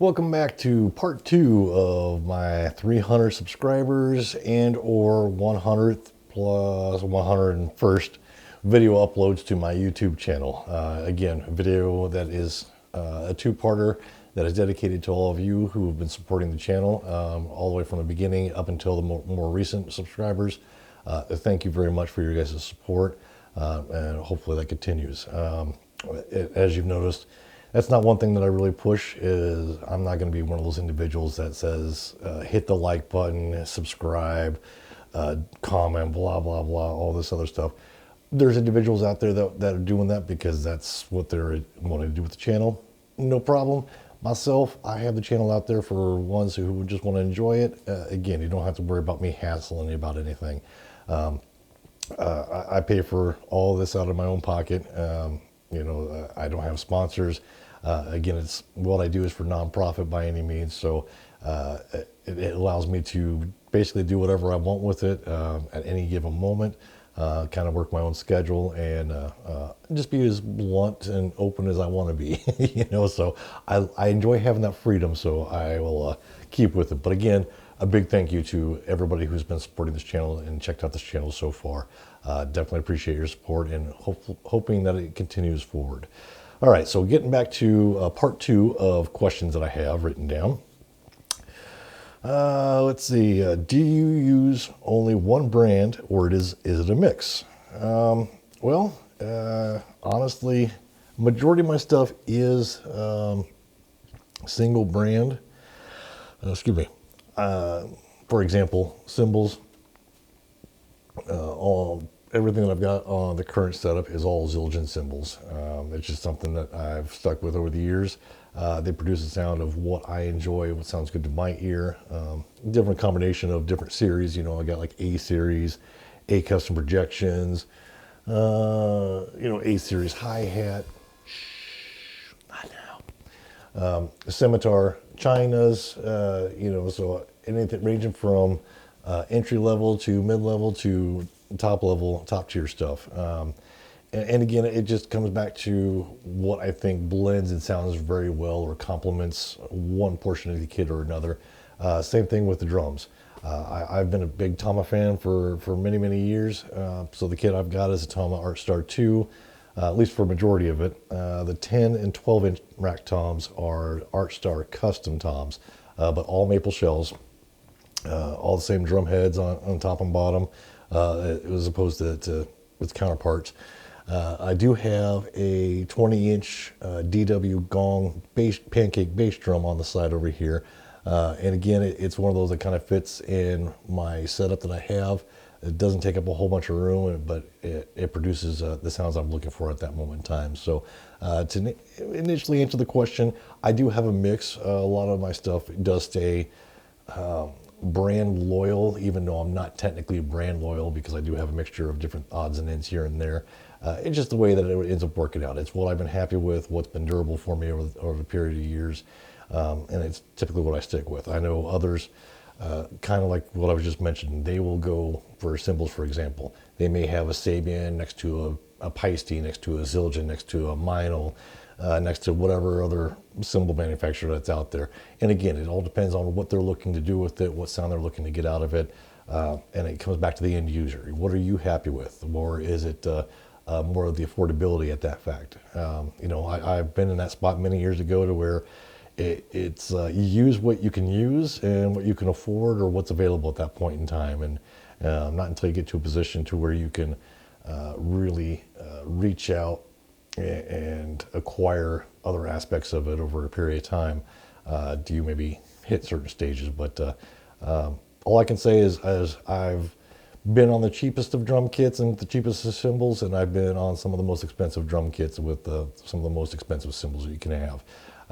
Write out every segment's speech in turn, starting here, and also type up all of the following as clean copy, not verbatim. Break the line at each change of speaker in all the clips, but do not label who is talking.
Welcome back to part 2 of my 300 subscribers and or 100th plus 101st video uploads to my YouTube channel. Again, a video that is a two-parter that is dedicated to all of you who have been supporting the channel all the way from the beginning up until the more recent subscribers. Thank you very much for your guys' support, and hopefully that continues. As you've noticed, that's not one thing that I really push. Is I'm not going to be one of those individuals that says hit the like button, subscribe, comment, blah blah blah, all this other stuff. There's individuals out there that are doing that because that's what they're wanting to do with the channel. No problem. Myself, I have the channel out there for ones who just want to enjoy it. Again, you don't have to worry about me hassling you about anything. I pay for all this out of my own pocket. I don't have sponsors. Again, it's what I do is for nonprofit by any means, so it allows me to basically do whatever I want with it at any given moment, kind of work my own schedule, and just be as blunt and open as I want to be. So I enjoy having that freedom, so I will keep with it. But again, a big thank you to everybody who's been supporting this channel and checked out this channel so far. Definitely appreciate your support and hoping that it continues forward. All right, so getting back to part 2 of questions that I have written down. Let's see. Do you use only one brand, or is it a mix? Honestly, majority of my stuff is single brand. Excuse me. For example, cymbals. Everything that I've got on the current setup is all Zildjian cymbals. It's just something that I've stuck with over the years. They produce a sound of what I enjoy, what sounds good to my ear. Different combination of different series. I got like A series, A custom projections, A series hi-hat. Not now. Scimitar, Chinas, so anything ranging from entry level to mid level to top level, top tier stuff. And again, it just comes back to what I think blends and sounds very well or complements one portion of the kit or another. Same thing with the drums. I've been a big Tama fan for many, many years. So the kit I've got is a Tama Artstar 2, at least for a majority of it. The 10 and 12 inch rack toms are Artstar custom toms, but all maple shells. All the same drum heads on top and bottom, as opposed to its counterparts. I do have a 20-inch DW Gong pancake bass drum on the side over here. And again, it's one of those that kind of fits in my setup that I have. It doesn't take up a whole bunch of room, but it produces the sounds I'm looking for at that moment in time. So to initially answer the question, I do have a mix. A lot of my stuff does stay brand loyal, even though I'm not technically brand loyal, because I do have a mixture of different odds and ends here and there. It's just the way that it ends up working out. It's what I've been happy with, what's been durable for me over the period of years, and it's typically what I stick with. I know others, kind of like what I was just mentioning, they will go for cymbals, for example. They may have a Sabian next to a Paiste, next to a Zildjian, next to a Meinl, next to whatever other cymbal manufacturer that's out there. And again, it all depends on what they're looking to do with it, what sound they're looking to get out of it, and it comes back to the end user. What are you happy with? Or is it more of the affordability at that fact? I've been in that spot many years ago to where it's you use what you can use and what you can afford or what's available at that point in time. And not until you get to a position to where you can really reach out and acquire other aspects of it over a period of time, do you maybe hit certain stages. But all I can say is, as I've been on the cheapest of drum kits and the cheapest of cymbals, and I've been on some of the most expensive drum kits with some of the most expensive cymbals that you can have.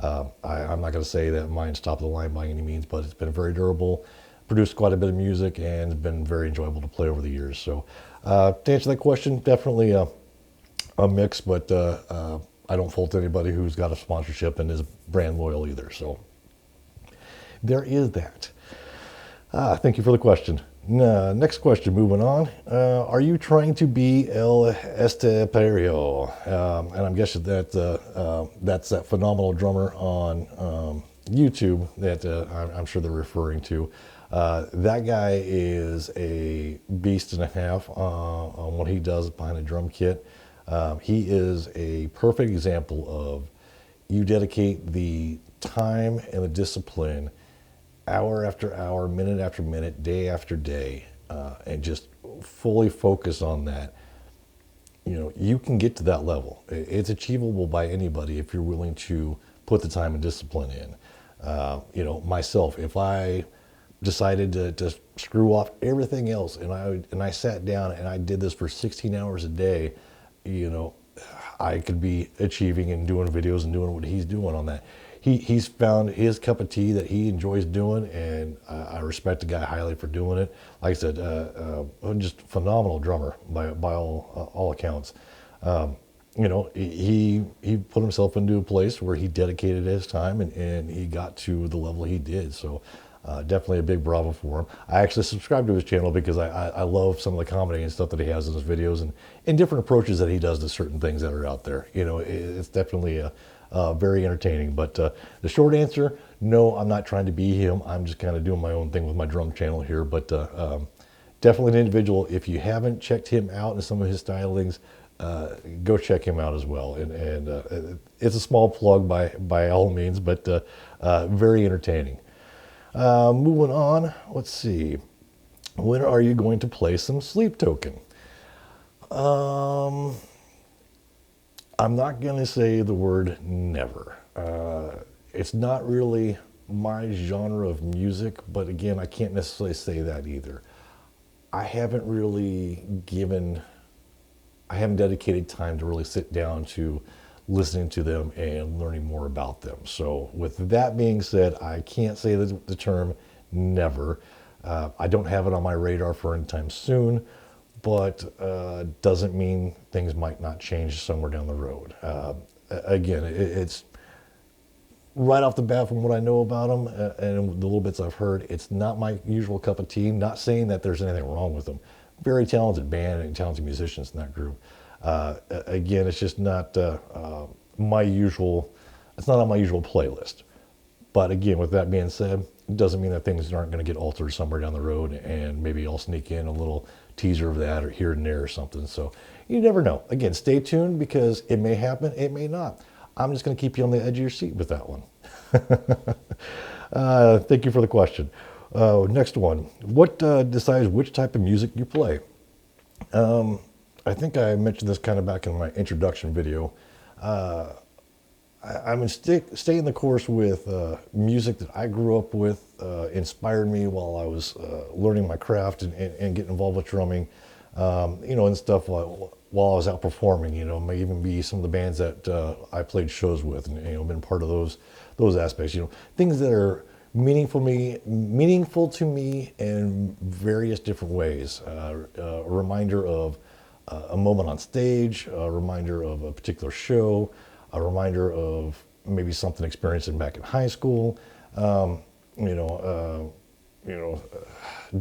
I'm not going to say that mine's top of the line by any means, but it's been very durable, produced quite a bit of music, and been very enjoyable to play over the years. So to answer that question, definitely a mix, but I don't fault anybody who's got a sponsorship and is brand loyal either. So there is that. Thank you for the question. Next question, moving on. Are you trying to be El Estepario? And I'm guessing that that's that phenomenal drummer on YouTube that I'm sure they're referring to. That guy is a beast and a half on what he does behind a drum kit. He is a perfect example of you dedicate the time and the discipline hour after hour, minute after minute, day after day, and just fully focus on that. You know, you can get to that level. It's achievable by anybody if you're willing to put the time and discipline in. You know, myself, if I decided to screw off everything else and I sat down and I did this for 16 hours a day, you know, I could be achieving and doing videos and doing what he's doing on that. He's found his cup of tea that he enjoys doing, and I respect the guy highly for doing it. Like I said, just phenomenal drummer by all accounts. You know, he put himself into a place where he dedicated his time and he got to the level he did. So definitely a big bravo for him. I actually subscribe to his channel because I love some of the comedy and stuff that he has in his videos and different approaches that he does to certain things that are out there. You know, it's definitely very entertaining. But the short answer, no, I'm not trying to be him. I'm just kind of doing my own thing with my drum channel here. But definitely an individual. If you haven't checked him out and some of his stylings, go check him out as well. And it's a small plug by all means, but very entertaining. Moving on, let's see. When are you going to play some Sleep Token? I'm not going to say the word never. It's not really my genre of music, but again, I can't necessarily say that either. I haven't dedicated time to really sit down to listening to them and learning more about them. So with that being said, I can't say the term never. I don't have it on my radar for any time soon, but doesn't mean things might not change somewhere down the road. Again, it's right off the bat from what I know about them and the little bits I've heard, it's not my usual cup of tea. Not saying that there's anything wrong with them. Very talented band and talented musicians in that group. Again, it's just not my usual. It's not on my usual playlist. But again, with that being said, it doesn't mean that things aren't going to get altered somewhere down the road, and maybe I'll sneak in a little teaser of that or here and there or something. So you never know. Again, stay tuned because it may happen, it may not. I'm just going to keep you on the edge of your seat with that one. Thank you for the question. Next one. What decides which type of music you play? I think I mentioned this kind of back in my introduction video. I'm going to stay in the course with music that I grew up with, inspired me while I was learning my craft and getting involved with drumming, you know, and stuff while I was out performing. You know, may even be some of the bands that I played shows with, and you know, been part of those aspects. You know, things that are meaningful to me in various different ways. A reminder of a moment on stage, a reminder of a particular show, a reminder of maybe something experiencing back in high school,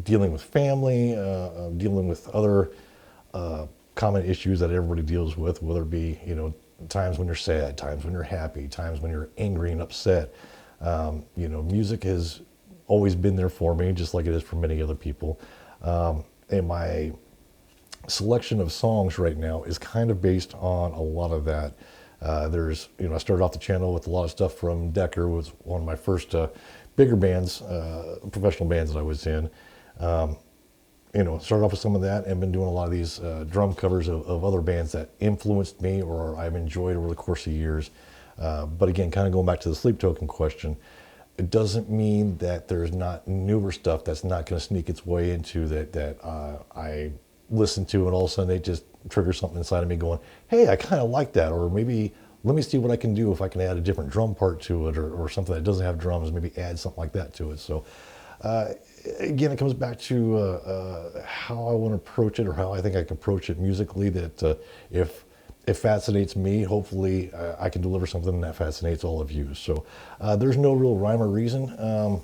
dealing with family, dealing with other common issues that everybody deals with, whether it be, you know, times when you're sad, times when you're happy, times when you're angry and upset. You know, music has always been there for me, just like it is for many other people. And my selection of songs right now is kind of based on a lot of that. I started off the channel with a lot of stuff from Decker, was one of my first bigger bands, professional bands that I was in. Started off with some of that and been doing a lot of these drum covers of other bands that influenced me or I've enjoyed over the course of years. But again, kind of going back to the Sleep Token question, it doesn't mean that there's not newer stuff that's not going to sneak its way into that I listen to, and all of a sudden it just triggers something inside of me going, hey, I kind of like that, or maybe let me see what I can do if I can add a different drum part to it, or something that doesn't have drums, maybe add something like that to it. So again, it comes back to how I want to approach it, or how I think I can approach it musically, that if it fascinates me, hopefully I can deliver something that fascinates all of you. So there's no real rhyme or reason. I'm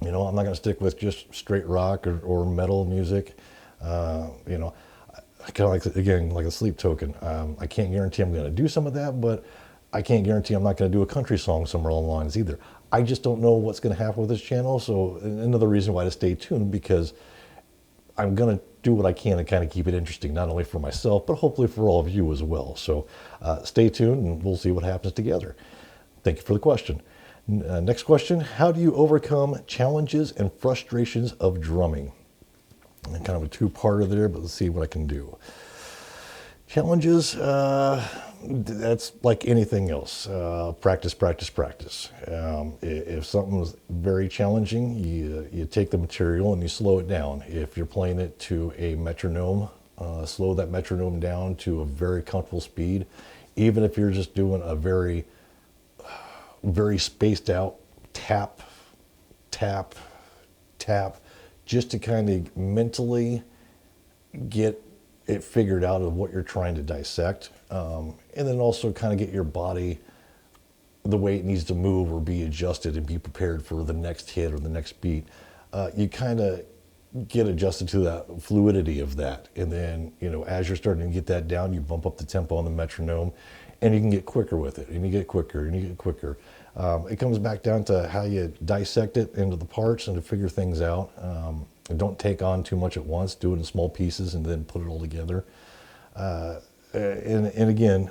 not going to stick with just straight rock or metal music. Kind of like, again, like a Sleep Token. I can't guarantee I'm going to do some of that, but I can't guarantee I'm not going to do a country song somewhere along the lines either. I just don't know what's going to happen with this channel. So another reason why to stay tuned, because I'm going to do what I can to kind of keep it interesting, not only for myself, but hopefully for all of you as well. So stay tuned and we'll see what happens together. Thank you for the question. Next question, how do you overcome challenges and frustrations of drumming? And kind of a two-parter there, but let's see what I can do. Challenges, that's like anything else. Practice, practice, practice. If something was very challenging, you take the material and you slow it down. If you're playing it to a metronome, slow that metronome down to a very comfortable speed. Even if you're just doing a very spaced out tap, tap, tap, just to kind of mentally get it figured out of what you're trying to dissect. And then also kind of get your body the way it needs to move or be adjusted and be prepared for the next hit or the next beat. You kind of get adjusted to that fluidity of that. And then, as you're starting to get that down, you bump up the tempo on the metronome and you can get quicker with it, and you get quicker and you get quicker. It comes back down to how you dissect it into the parts and to figure things out. And don't take on too much at once. Do it in small pieces and then put it all together. And again,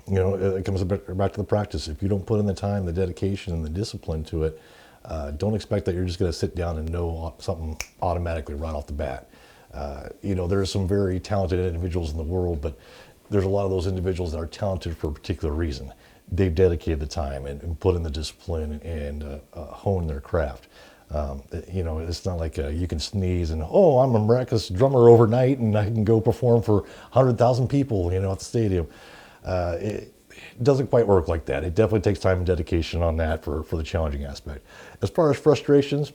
it comes back to the practice. If you don't put in the time, the dedication, and the discipline to it, don't expect that you're just going to sit down and know something automatically right off the bat. There are some very talented individuals in the world, but there's a lot of those individuals that are talented for a particular reason. They've dedicated the time and put in the discipline and hone their craft. It's not like you can sneeze and, I'm a miraculous drummer overnight and I can go perform for 100,000 people, at the stadium. It doesn't quite work like that. It definitely takes time and dedication on that for the challenging aspect. As far as frustrations,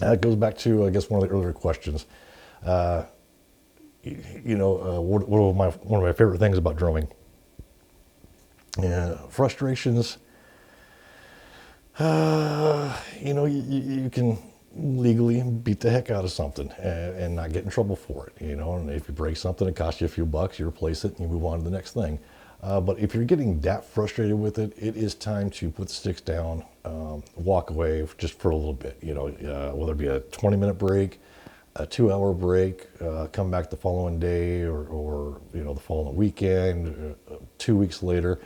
it goes back to, I guess, one of the earlier questions. One of my favorite things about drumming. Frustrations. You can legally beat the heck out of something and not get in trouble for it. And if you break something, it costs you a few bucks, you replace it and you move on to the next thing. But if you're getting that frustrated with it, it is time to put the sticks down, walk away just for a little bit, whether it be a 20-minute break, a 2-hour break, come back the following day or the following weekend, 2 weeks later.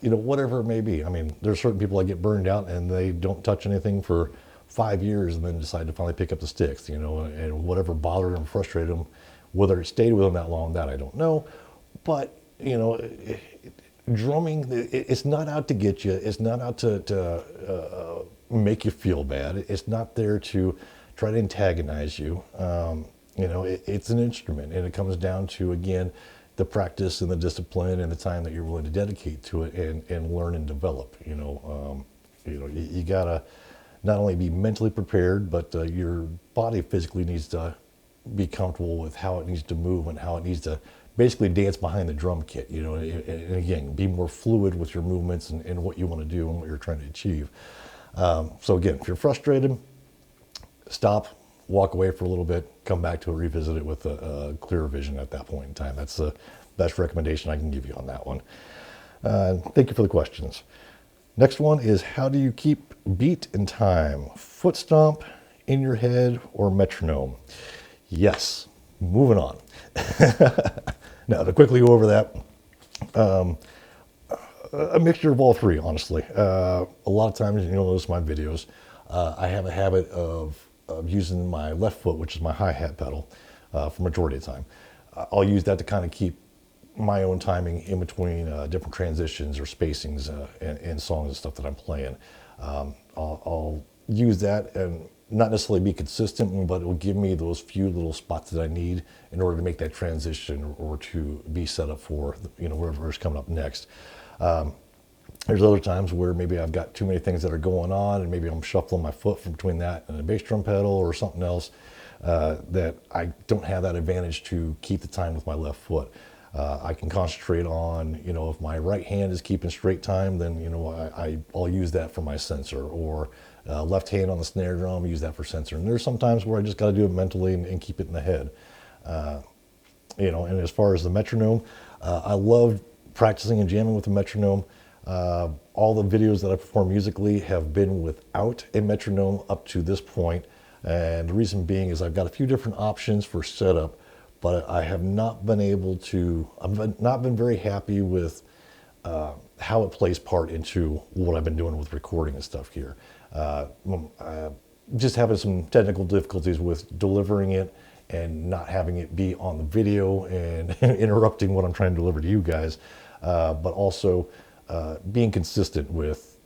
Whatever it may be. I mean, there's certain people that get burned out and they don't touch anything for 5 years and then decide to finally pick up the sticks, and whatever bothered them, frustrated them, whether it stayed with them that long, that I don't know. But, drumming, it's not out to get you. It's not out to make you feel bad. It's not there to try to antagonize you. It's an instrument, and it comes down to, again, the practice and the discipline and the time that you're willing to dedicate to it and learn and develop. You gotta not only be mentally prepared, but your body physically needs to be comfortable with how it needs to move and how it needs to basically dance behind the drum kit. And again, be more fluid with your movements and what you want to do and what you're trying to achieve. So again, if you're frustrated, stop. Walk away for a little bit, come back to it, revisit it with a clearer vision at that point in time. That's the best recommendation I can give you on that one. Thank you for the questions. Next one is, how do you keep beat and time? Foot stomp, in your head, or metronome? Yes, moving on. Now, to quickly go over that, a mixture of all three, honestly. A lot of times, you'll notice my videos, I have a habit of using my left foot, which is my hi-hat pedal, for majority of the time. I'll use that to kind of keep my own timing in between different transitions or spacings in songs and stuff that I'm playing. I'll use that and not necessarily be consistent, but it will give me those few little spots that I need in order to make that transition or to be set up for whatever's coming up next. There's other times where maybe I've got too many things that are going on and maybe I'm shuffling my foot from between that and a bass drum pedal or something else that I don't have that advantage to keep the time with my left foot. I can concentrate on, if my right hand is keeping straight time, then, I'll use that for my sensor, or left hand on the snare drum, use that for sensor. And there's some times where I just got to do it mentally and keep it in the head. And as far as the metronome, I love practicing and jamming with a metronome. All the videos that I perform musically have been without a metronome up to this point. And the reason being is I've got a few different options for setup, but I have not been able to, not been very happy with how it plays part into what I've been doing with recording and stuff here. Just having some technical difficulties with delivering it and not having it be on the video and interrupting what I'm trying to deliver to you guys, but also being consistent with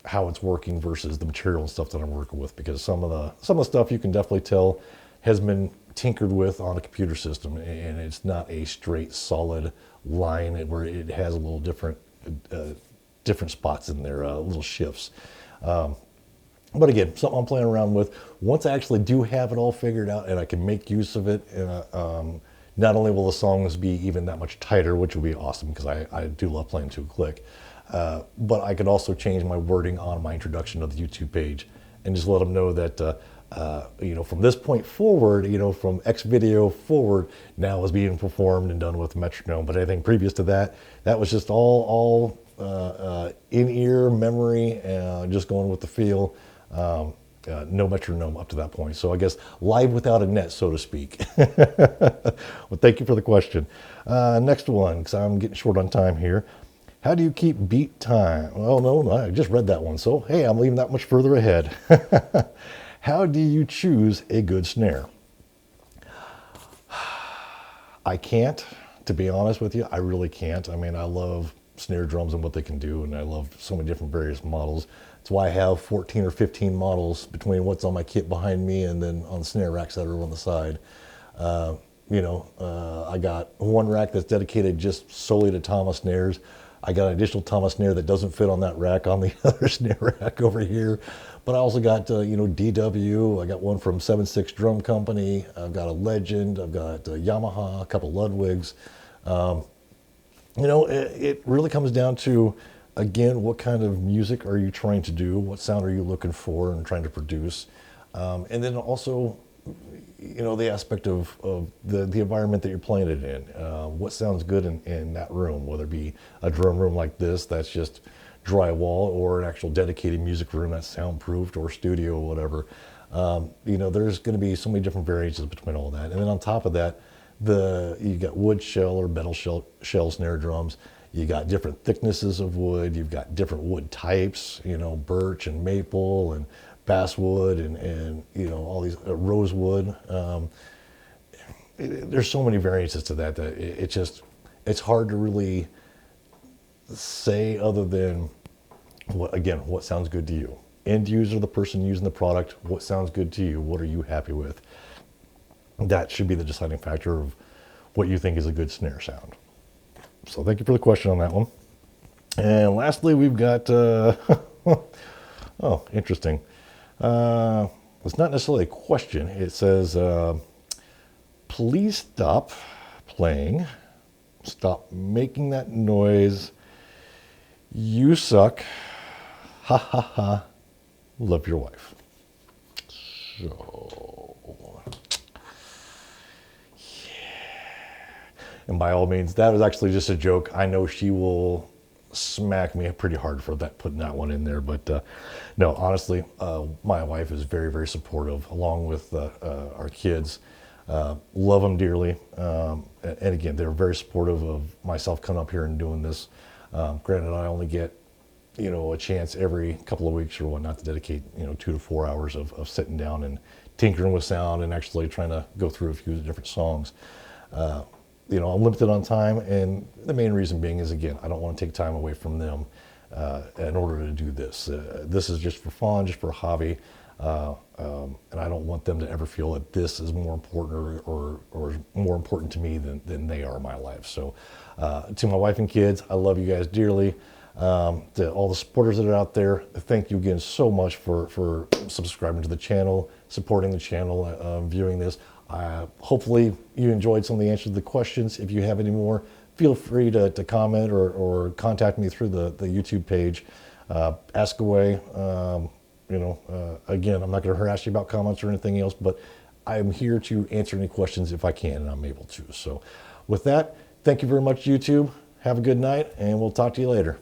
how it's working versus the material and stuff that I'm working with, because some of the stuff you can definitely tell has been tinkered with on a computer system, and it's not a straight solid line where it has a little different spots in there, little shifts. But again, something I'm playing around with. Once I actually do have it all figured out and I can make use of it, not only will the songs be even that much tighter, which will be awesome because I do love playing 2-click, but I could also change my wording on my introduction to the YouTube page and just let them know that, from this point forward, from X video forward, now is being performed and done with metronome. But anything previous to that, that was just all in-ear memory, just going with the feel. No metronome up to that point. So I guess live without a net, so to speak. Well, thank you for the question. Next one, because I'm getting short on time here. How do you keep beat time? Well, no, I just read that one. So, hey, I'm leaving that much further ahead. How do you choose a good snare? I can't, to be honest with you. I really can't. I mean, I love snare drums and what they can do, and I love so many different various models. That's why I have 14 or 15 models between what's on my kit behind me and then on the snare racks that are on the side. I got one rack that's dedicated just solely to Tama snares. I got an additional Tama snare that doesn't fit on that rack on the other snare rack over here. But I also got, DW. I got one from 7.6 Drum Company. I've got a Legend. I've got Yamaha, a couple Ludwigs. It really comes down to, again, what kind of music are you trying to do? What sound are you looking for and trying to produce? And then also, the aspect of the environment that you're playing it in. What sounds good in that room, whether it be a drum room like this that's just drywall, or an actual dedicated music room that's soundproofed, or studio or whatever. There's going to be so many different variations between all that. And then on top of that, you got wood shell or metal shell snare drums. You got different thicknesses of wood. You've got different wood types, birch and maple and basswood and all these rosewood. There's so many variances to that it's hard to really say, other than what sounds good to you. End user, the person using the product, what sounds good to you? What are you happy with? That should be the deciding factor of what you think is a good snare sound. So thank you for the question on that one. And lastly, we've got, interesting. It's not necessarily a question. It says, please stop playing. Stop making that noise. You suck. Ha ha ha. Love your wife. So, and by all means, that was actually just a joke. I know she will smack me pretty hard for putting that one in there. But no, honestly, my wife is very, very supportive, along with our kids. Love them dearly. And again, they're very supportive of myself coming up here and doing this. Granted, I only get, a chance every couple of weeks or whatnot to dedicate, 2 to 4 hours of sitting down and tinkering with sound and actually trying to go through a few different songs. I'm limited on time, and the main reason being is, again, I don't want to take time away from them in order to do this. This is just for fun, just for a hobby, and I don't want them to ever feel that this is more important or more important to me than they are in my life. So to my wife and kids, I love you guys dearly. To all the supporters that are out there, thank you again so much for subscribing to the channel, supporting the channel, viewing this. Hopefully you enjoyed some of the answers to the questions. If you have any more, feel free to comment or contact me through the YouTube page. Ask away. Again, I'm not going to harass you about comments or anything else, but I'm here to answer any questions if I can and I'm able to. So with that, thank you very much, YouTube. Have a good night, and we'll talk to you later.